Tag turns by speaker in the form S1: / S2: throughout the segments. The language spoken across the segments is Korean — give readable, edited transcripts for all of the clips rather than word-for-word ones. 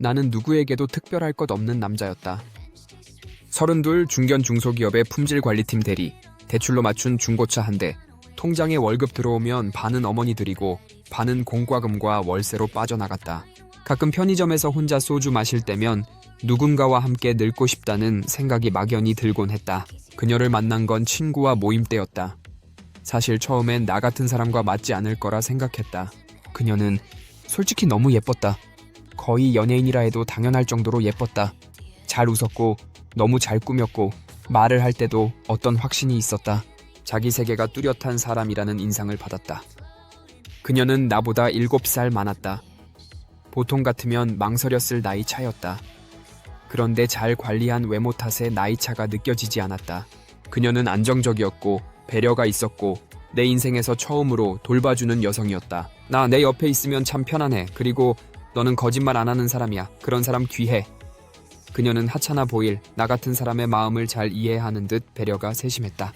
S1: 나는 누구에게도 특별할 것 없는 남자였다. 32 중견 중소기업의 품질관리팀 대리, 대출로 맞춘 중고차 한 대, 통장에 월급 들어오면 반은 어머니 드리고 반은 공과금과 월세로 빠져나갔다. 가끔 편의점에서 혼자 소주 마실 때면 누군가와 함께 늙고 싶다는 생각이 막연히 들곤 했다. 그녀를 만난 건 친구와 모임 때였다. 사실 처음엔 나 같은 사람과 맞지 않을 거라 생각했다. 그녀는 솔직히 너무 예뻤다. 거의 연예인이라 해도 당연할 정도로 예뻤다. 잘 웃었고 너무 잘 꾸몄고 말을 할 때도 어떤 확신이 있었다. 자기 세계가 뚜렷한 사람이라는 인상을 받았다. 그녀는 나보다 7살 많았다. 보통 같으면 망설였을 나이 차였다. 그런데 잘 관리한 외모 탓에 나이 차가 느껴지지 않았다. 그녀는 안정적이었고 배려가 있었고 내 인생에서 처음으로 돌봐주는 여성이었다. 나 내 옆에 있으면 참 편안해. 그리고 너는 거짓말 안 하는 사람이야. 그런 사람 귀해. 그녀는 하찮아 보일 나 같은 사람의 마음을 잘 이해하는 듯 배려가 세심했다.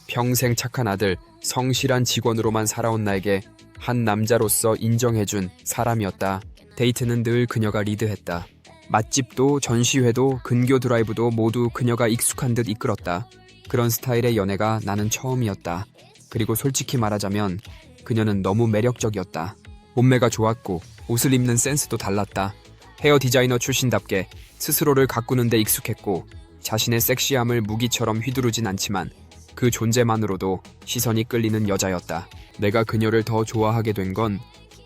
S1: 평생 착한 아들, 성실한 직원으로만 살아온 나에게 한 남자로서 인정해준 사람이었다. 데이트는 늘 그녀가 리드했다. 맛집도 전시회도 근교 드라이브도 모두 그녀가 익숙한 듯 이끌었다. 그런 스타일의 연애가 나는 처음이었다. 그리고 솔직히 말하자면 그녀는 너무 매력적이었다. 몸매가 좋았고 옷을 입는 센스도 달랐다. 헤어 디자이너 출신답게 스스로를 가꾸는 데 익숙했고 자신의 섹시함을 무기처럼 휘두르진 않지만 그 존재만으로도 시선이 끌리는 여자였다. 내가 그녀를 더 좋아하게 된 건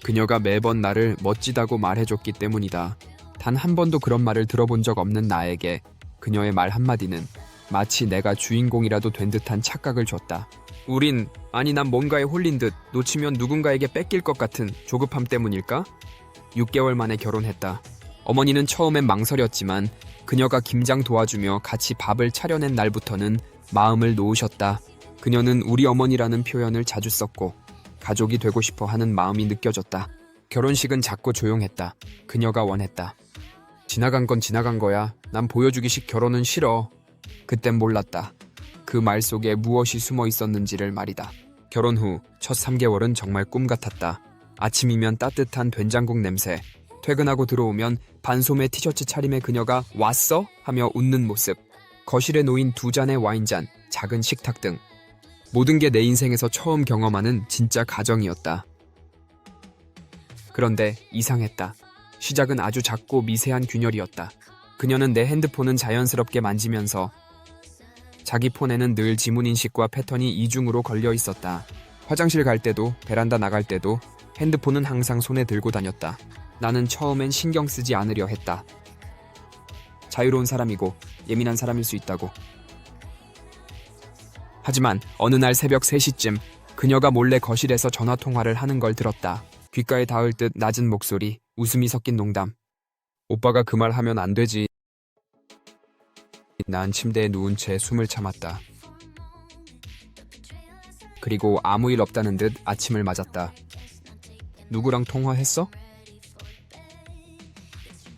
S1: 그녀가 매번 나를 멋지다고 말해줬기 때문이다. 단 한 번도 그런 말을 들어본 적 없는 나에게 그녀의 말 한마디는 마치 내가 주인공이라도 된 듯한 착각을 줬다. 난 뭔가에 홀린 듯 놓치면 누군가에게 뺏길 것 같은 조급함 때문일까? 6개월 만에 결혼했다. 어머니는 처음엔 망설였지만 그녀가 김장 도와주며 같이 밥을 차려낸 날부터는 마음을 놓으셨다. 그녀는 우리 어머니라는 표현을 자주 썼고 가족이 되고 싶어 하는 마음이 느껴졌다. 결혼식은 작고 조용했다. 그녀가 원했다. 지나간 건 지나간 거야. 난 보여주기식 결혼은 싫어. 그땐 몰랐다. 그 말 속에 무엇이 숨어 있었는지를 말이다. 결혼 후 첫 3개월은 정말 꿈 같았다. 아침이면 따뜻한 된장국 냄새, 퇴근하고 들어오면 반소매 티셔츠 차림의 그녀가 왔어? 하며 웃는 모습, 거실에 놓인 2잔의 와인잔, 작은 식탁 등 모든 게 내 인생에서 처음 경험하는 진짜 가정이었다. 그런데 이상했다. 시작은 아주 작고 미세한 균열이었다. 그녀는 내 핸드폰은 자연스럽게 만지면서 자기 폰에는 늘 지문인식과 패턴이 이중으로 걸려 있었다. 화장실 갈 때도 베란다 나갈 때도 핸드폰은 항상 손에 들고 다녔다. 나는 처음엔 신경 쓰지 않으려 했다. 자유로운 사람이고 예민한 사람일 수 있다고. 하지만 어느 날 새벽 3시쯤 그녀가 몰래 거실에서 전화통화를 하는 걸 들었다. 귓가에 닿을 듯 낮은 목소리, 웃음이 섞인 농담. 오빠가 그 말 하면 안 되지. 난 침대에 누운 채 숨을 참았다. 그리고 아무 일 없다는 듯 아침을 맞았다. 누구랑 통화했어?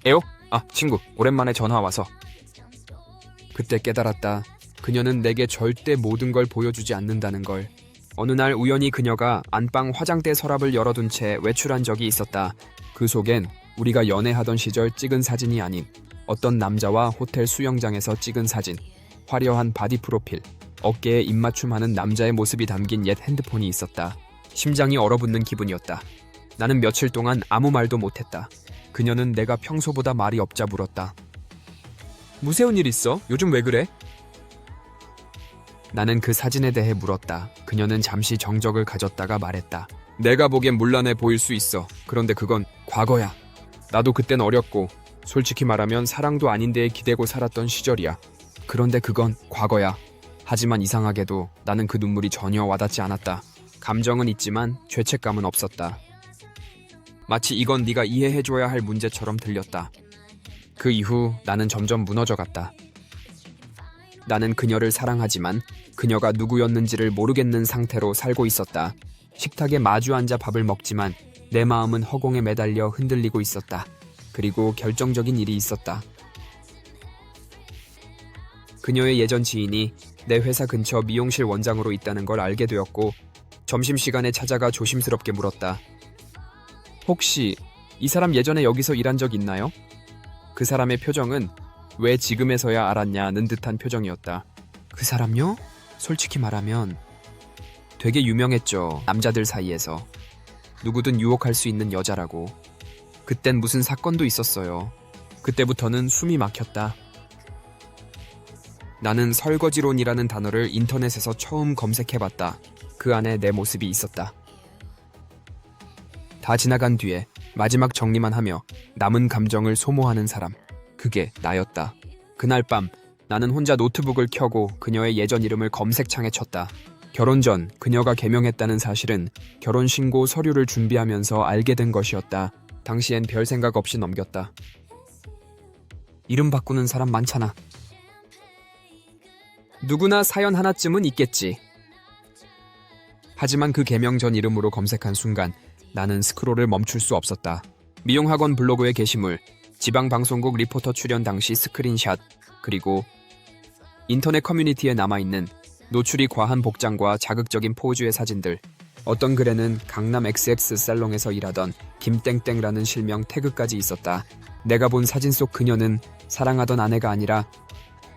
S1: 에요? 친구, 오랜만에 전화 와서. 그때 깨달았다. 그녀는 내게 절대 모든 걸 보여주지 않는다는 걸. 어느 날 우연히 그녀가 안방 화장대 서랍을 열어둔 채 외출한 적이 있었다. 그 속엔 우리가 연애하던 시절 찍은 사진이 아닌 어떤 남자와 호텔 수영장에서 찍은 사진, 화려한 바디 프로필, 어깨에 입맞춤하는 남자의 모습이 담긴 옛 핸드폰이 있었다. 심장이 얼어붙는 기분이었다. 나는 며칠 동안 아무 말도 못했다. 그녀는 내가 평소보다 말이 없자 물었다. 무서운 일 있어? 요즘 왜 그래? 나는 그 사진에 대해 물었다. 그녀는 잠시 정적을 가졌다가 말했다. 내가 보기엔 문란해 보일 수 있어. 그런데 그건 과거야. 나도 그땐 어렸고 솔직히 말하면 사랑도 아닌 데에 기대고 살았던 시절이야. 그런데 그건 과거야. 하지만 이상하게도 나는 그 눈물이 전혀 와닿지 않았다. 감정은 있지만 죄책감은 없었다. 마치 이건 네가 이해해줘야 할 문제처럼 들렸다. 그 이후 나는 점점 무너져갔다. 나는 그녀를 사랑하지만 그녀가 누구였는지를 모르겠는 상태로 살고 있었다. 식탁에 마주 앉아 밥을 먹지만 내 마음은 허공에 매달려 흔들리고 있었다. 그리고 결정적인 일이 있었다. 그녀의 예전 지인이 내 회사 근처 미용실 원장으로 있다는 걸 알게 되었고 점심시간에 찾아가 조심스럽게 물었다. 혹시 이 사람 예전에 여기서 일한 적 있나요? 그 사람의 표정은 왜 지금에서야 알았냐는 듯한 표정이었다. 그 사람요? 솔직히 말하면 되게 유명했죠. 남자들 사이에서. 누구든 유혹할 수 있는 여자라고. 그땐 무슨 사건도 있었어요. 그때부터는 숨이 막혔다. 나는 설거지론이라는 단어를 인터넷에서 처음 검색해봤다. 그 안에 내 모습이 있었다. 다 지나간 뒤에 마지막 정리만 하며 남은 감정을 소모하는 사람. 그게 나였다. 그날 밤 나는 혼자 노트북을 켜고 그녀의 예전 이름을 검색창에 쳤다. 결혼 전 그녀가 개명했다는 사실은 결혼신고 서류를 준비하면서 알게 된 것이었다. 당시엔 별 생각 없이 넘겼다. 이름 바꾸는 사람 많잖아. 누구나 사연 하나쯤은 있겠지. 하지만 그 개명 전 이름으로 검색한 순간 나는 스크롤을 멈출 수 없었다. 미용학원 블로그의 게시물, 지방방송국 리포터 출연 당시 스크린샷, 그리고 인터넷 커뮤니티에 남아있는 노출이 과한 복장과 자극적인 포즈의 사진들. 어떤 글에는 강남 XX 살롱에서 일하던 김땡땡라는 실명 태그까지 있었다. 내가 본 사진 속 그녀는 사랑하던 아내가 아니라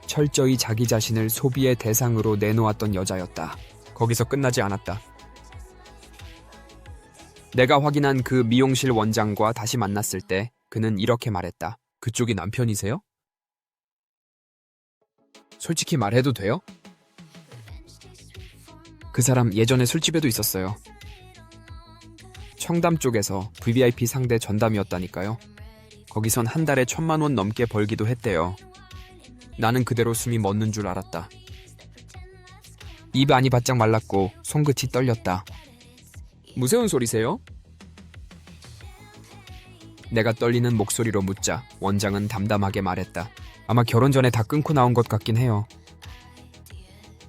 S1: 철저히 자기 자신을 소비의 대상으로 내놓았던 여자였다. 거기서 끝나지 않았다. 내가 확인한 그 미용실 원장과 다시 만났을 때 그는 이렇게 말했다. 그쪽이 남편이세요? 솔직히 말해도 돼요? 그 사람 예전에 술집에도 있었어요. 청담 쪽에서 VVIP 상대 전담이었다니까요. 거기선 한 달에 1,000만 원 넘게 벌기도 했대요. 나는 그대로 숨이 멎는 줄 알았다. 입 안이 바짝 말랐고 손끝이 떨렸다. 무서운 소리세요? 내가 떨리는 목소리로 묻자 원장은 담담하게 말했다. 아마 결혼 전에 다 끊고 나온 것 같긴 해요.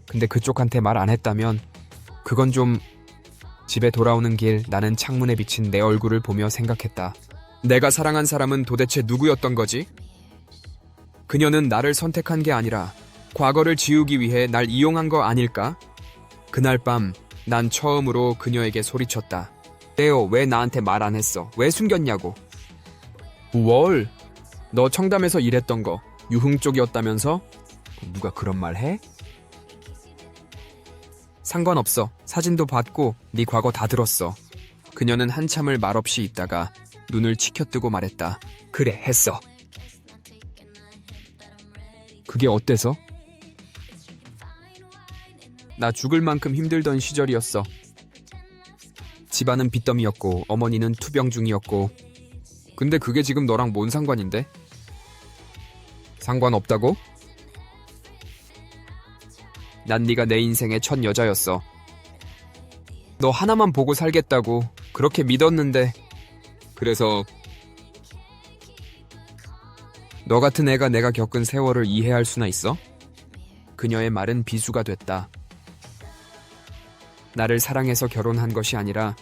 S1: 근데 그쪽한테 말 안 했다면 그건 좀... 집에 돌아오는 길 나는 창문에 비친 내 얼굴을 보며 생각했다. 내가 사랑한 사람은 도대체 누구였던 거지? 그녀는 나를 선택한 게 아니라 과거를 지우기 위해 날 이용한 거 아닐까? 그날 밤 난 처음으로 그녀에게 소리쳤다. 떼어, 왜 나한테 말 안 했어? 왜 숨겼냐고. 월, 너 청담에서 일했던 거 유흥 쪽이었다면서? 누가 그런 말 해? 상관없어. 사진도 봤고 네 과거 다 들었어. 그녀는 한참을 말없이 있다가 눈을 치켜뜨고 말했다. 그래, 했어. 그게 어때서? 나 죽을 만큼 힘들던 시절이었어. 집안은 빚더미였고 어머니는 투병 중이었고. 근데 그게 지금 너랑 뭔 상관인데? 상관없다고? 난 네가 내 인생의 첫 여자였어. 너 하나만 보고 살겠다고 그렇게 믿었는데. 그래서 너 같은 애가 내가 겪은 세월을 이해할 수나 있어? 그녀의 말은 비수가 됐다. 나를 사랑해서 결혼한 것이 아니라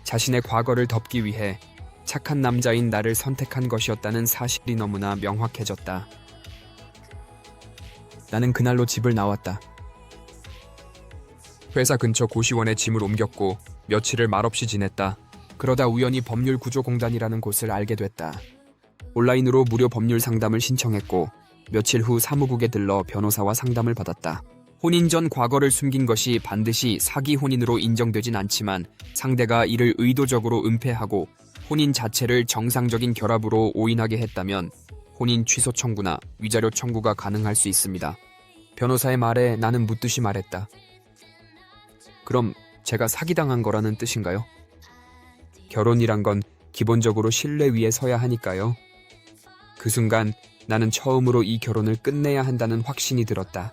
S1: 자신의 과거를 덮기 위해 착한 남자인 나를 선택한 것이었다는 사실이 너무나 명확해졌다. 나는 그날로 집을 나왔다. 회사 근처 고시원에 짐을 옮겼고 며칠을 말없이 지냈다. 그러다 우연히 법률구조공단이라는 곳을 알게 됐다. 온라인으로 무료 법률 상담을 신청했고 며칠 후 사무국에 들러 변호사와 상담을 받았다. 혼인 전 과거를 숨긴 것이 반드시 사기 혼인으로 인정되진 않지만 상대가 이를 의도적으로 은폐하고 혼인 자체를 정상적인 결합으로 오인하게 했다면 혼인 취소 청구나 위자료 청구가 가능할 수 있습니다. 변호사의 말에 나는 묻듯이 말했다. 그럼 제가 사기당한 거라는 뜻인가요? 결혼이란 건 기본적으로 신뢰 위에 서야 하니까요. 그 순간 나는 처음으로 이 결혼을 끝내야 한다는 확신이 들었다.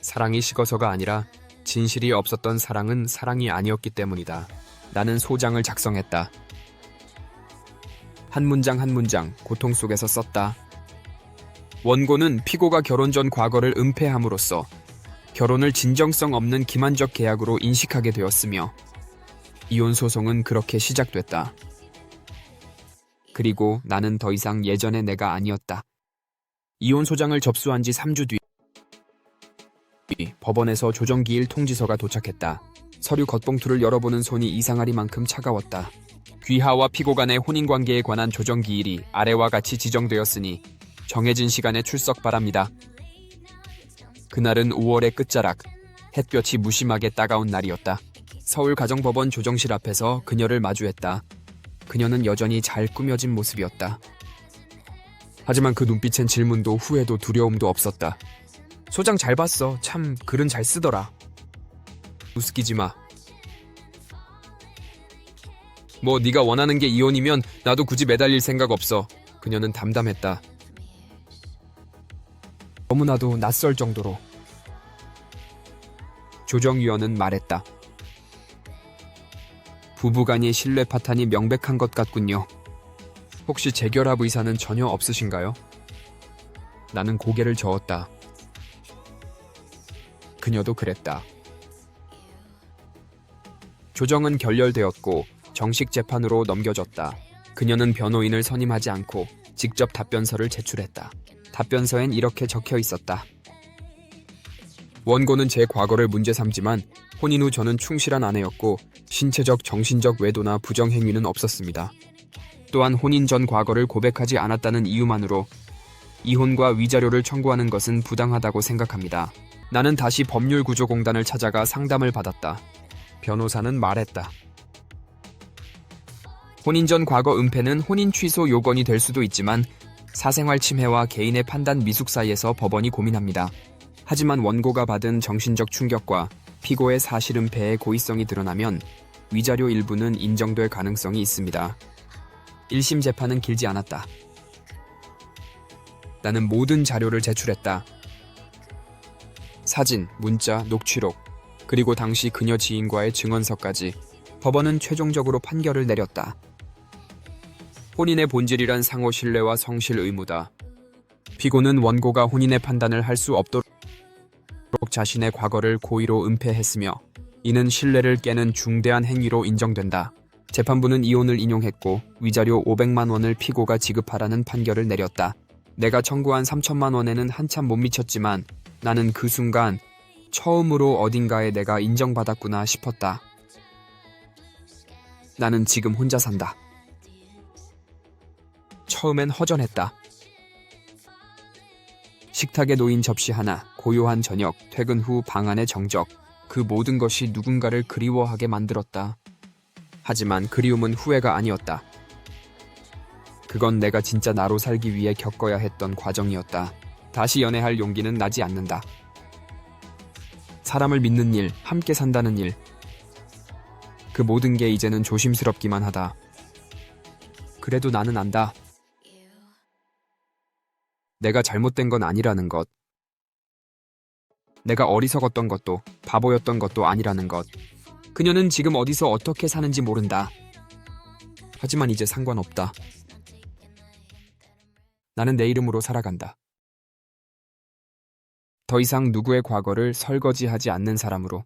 S1: 사랑이 식어서가 아니라 진실이 없었던 사랑은 사랑이 아니었기 때문이다. 나는 소장을 작성했다. 한 문장 한 문장 고통 속에서 썼다. 원고는 피고가 결혼 전 과거를 은폐함으로써 결혼을 진정성 없는 기만적 계약으로 인식하게 되었으며 이혼 소송은 그렇게 시작됐다. 그리고 나는 더 이상 예전의 내가 아니었다. 이혼 소장을 접수한 지 3주 뒤 법원에서 조정기일 통지서가 도착했다. 서류 겉봉투를 열어보는 손이 이상하리만큼 차가웠다. 귀하와 피고 간의 혼인관계에 관한 조정기일이 아래와 같이 지정되었으니 정해진 시간에 출석 바랍니다. 그날은 5월의 끝자락, 햇볕이 무심하게 따가운 날이었다. 서울가정법원 조정실 앞에서 그녀를 마주했다. 그녀는 여전히 잘 꾸며진 모습이었다. 하지만 그 눈빛엔 질문도 후회도 두려움도 없었다. 소장 잘 봤어. 참 글은 잘 쓰더라. 우습기지 마. 뭐 네가 원하는 게 이혼이면 나도 굳이 매달릴 생각 없어. 그녀는 담담했다. 너무나도 낯설 정도로. 조정위원은 말했다. 부부간의 신뢰 파탄이 명백한 것 같군요. 혹시 재결합 의사는 전혀 없으신가요? 나는 고개를 저었다. 그녀도 그랬다. 조정은 결렬되었고 정식 재판으로 넘겨졌다. 그녀는 변호인을 선임하지 않고 직접 답변서를 제출했다. 답변서엔 이렇게 적혀 있었다. 원고는 제 과거를 문제 삼지만 혼인 후 저는 충실한 아내였고 신체적, 정신적 외도나 부정행위는 없었습니다. 또한 혼인 전 과거를 고백하지 않았다는 이유만으로 이혼과 위자료를 청구하는 것은 부당하다고 생각합니다. 나는 다시 법률구조공단을 찾아가 상담을 받았다. 변호사는 말했다. 혼인 전 과거 은폐는 혼인 취소 요건이 될 수도 있지만 사생활 침해와 개인의 판단 미숙 사이에서 법원이 고민합니다. 하지만 원고가 받은 정신적 충격과 피고의 사실 은폐의 고의성이 드러나면 위자료 일부는 인정될 가능성이 있습니다. 1심 재판은 길지 않았다. 나는 모든 자료를 제출했다. 사진, 문자, 녹취록, 그리고 당시 그녀 지인과의 증언서까지. 법원은 최종적으로 판결을 내렸다. 혼인의 본질이란 상호 신뢰와 성실 의무다. 피고는 원고가 혼인의 판단을 할 수 없도록 자신의 과거를 고의로 은폐했으며 이는 신뢰를 깨는 중대한 행위로 인정된다. 재판부는 이혼을 인용했고 위자료 500만 원을 피고가 지급하라는 판결을 내렸다. 내가 청구한 3천만 원에는 한참 못 미쳤지만 나는 그 순간 처음으로 어딘가에 내가 인정받았구나 싶었다. 나는 지금 혼자 산다. 처음엔 허전했다. 식탁에 놓인 접시 하나, 고요한 저녁, 퇴근 후 방 안의 정적, 그 모든 것이 누군가를 그리워하게 만들었다. 하지만 그리움은 후회가 아니었다. 그건 내가 진짜 나로 살기 위해 겪어야 했던 과정이었다. 다시 연애할 용기는 나지 않는다. 사람을 믿는 일, 함께 산다는 일, 그 모든 게 이제는 조심스럽기만 하다. 그래도 나는 안다. 내가 잘못된 건 아니라는 것. 내가 어리석었던 것도 바보였던 것도 아니라는 것. 그녀는 지금 어디서 어떻게 사는지 모른다. 하지만 이제 상관없다. 나는 내 이름으로 살아간다. 더 이상 누구의 과거를 설거지하지 않는 사람으로.